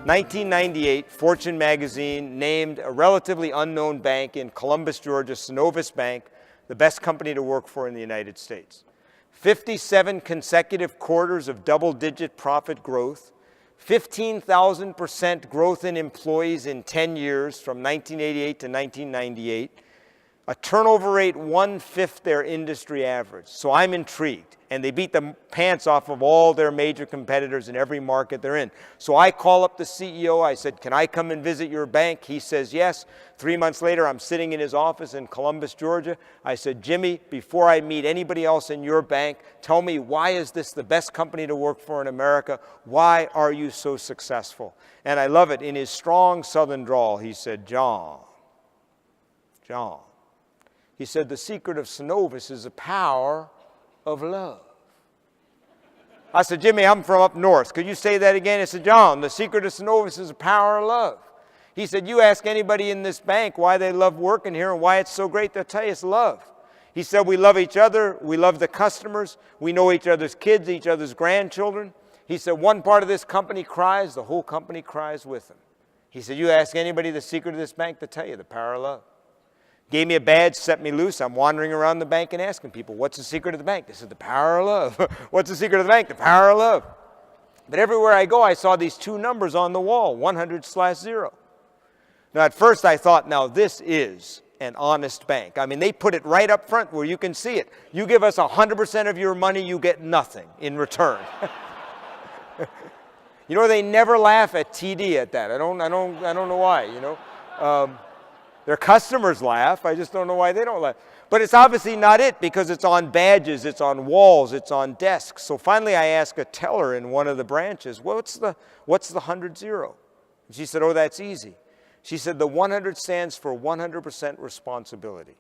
1998, Fortune magazine named a relatively unknown bank in Columbus, Georgia, Synovus Bank, the best company to work for in the United States. 57 consecutive quarters of double-digit profit growth, 15,000% growth in employees in 10 years from 1988 to 1998, a turnover rate 1/5 their industry average. So I'm intrigued. And they beat the pants off of all their major competitors in every market they're in. So I call up the CEO. I said, can I come and visit your bank? He says, yes. 3 months later, I'm sitting in his office in Columbus, Georgia. I said, Jimmy, before I meet anybody else in your bank, tell me, why is this the best company to work for in America? Why are you so successful? And I love it. In his strong Southern drawl, he said, John. He said, the secret of Synovus is the power of love. I said, Jimmy, I'm from up north. Could you say that again? He said, John, the secret of Synovus is the power of love. He said, you ask anybody in this bank why they love working here and why it's so great, they'll tell you it's love. He said, we love each other. We love the customers. We know each other's kids, each other's grandchildren. He said, one part of this company cries, the whole company cries with them. He said, you ask anybody the secret of this bank, they'll tell you the power of love. Gave me a badge, set me loose. I'm wandering around the bank and asking people, what's the secret of the bank? They said, the power of love. What's the secret of the bank? The power of love. But everywhere I go, I saw these two numbers on the wall, 100/0. Now, at first I thought, now this is an honest bank. I mean, they put it right up front where you can see it. You give us 100% of your money, you get nothing in return. You know, they never laugh at TD at that. I don't know why, you know. Their customers laugh. I just don't know why they don't laugh. But it's obviously not it, because it's on badges, it's on walls, it's on desks. So finally I asked a teller in one of the branches, what's the 100-0? And she said, oh, that's easy. She said, the 100 stands for 100% responsibility.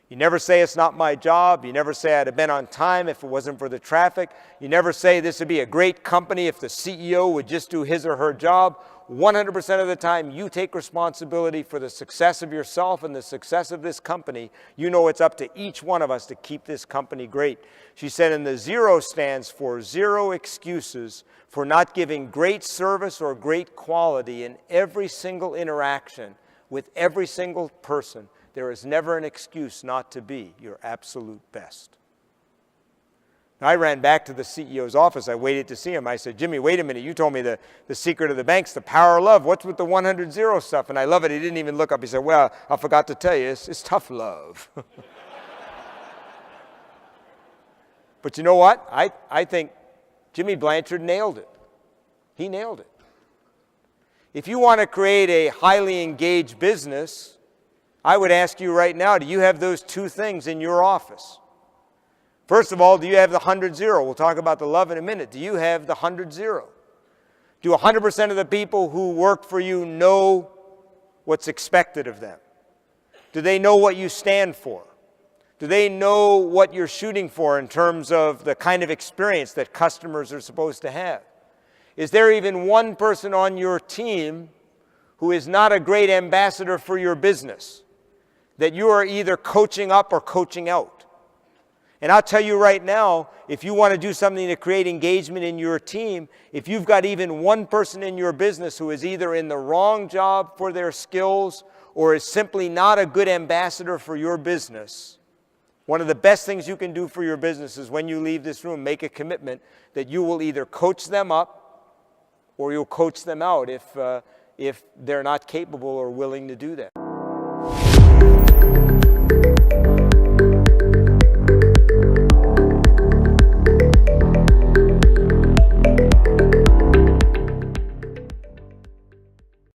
You never say it's not my job. You never say I'd have been on time if it wasn't for the traffic. You never say this would be a great company if the CEO would just do his or her job. 100% of the time, you take responsibility for the success of yourself and the success of this company. You know it's up to each one of us to keep this company great. She said, and the 0 stands for 0 excuses for not giving great service or great quality in every single interaction with every single person. There is never an excuse not to be your absolute best. Now, I ran back to the CEO's office. I waited to see him. I said, Jimmy, wait a minute. You told me the secret of the bank's the power of love. What's with the 100-0 stuff? And I love it. He didn't even look up. He said, well, I forgot to tell you, it's tough love. But you know what? I think Jimmy Blanchard nailed it. He nailed it. If you want to create a highly engaged business, I would ask you right now, do you have those two things in your office? First of all, do you have the 100-0? We'll talk about the love in a minute. Do you have the 100-0? Do 100% of the people who work for you know what's expected of them? Do they know what you stand for? Do they know what you're shooting for in terms of the kind of experience that customers are supposed to have? Is there even one person on your team who is not a great ambassador for your business, that you are either coaching up or coaching out? And I'll tell you right now, if you want to do something to create engagement in your team, if you've got even one person in your business who is either in the wrong job for their skills or is simply not a good ambassador for your business, one of the best things you can do for your business is when you leave this room, make a commitment that you will either coach them up or you'll coach them out if they're not capable or willing to do that.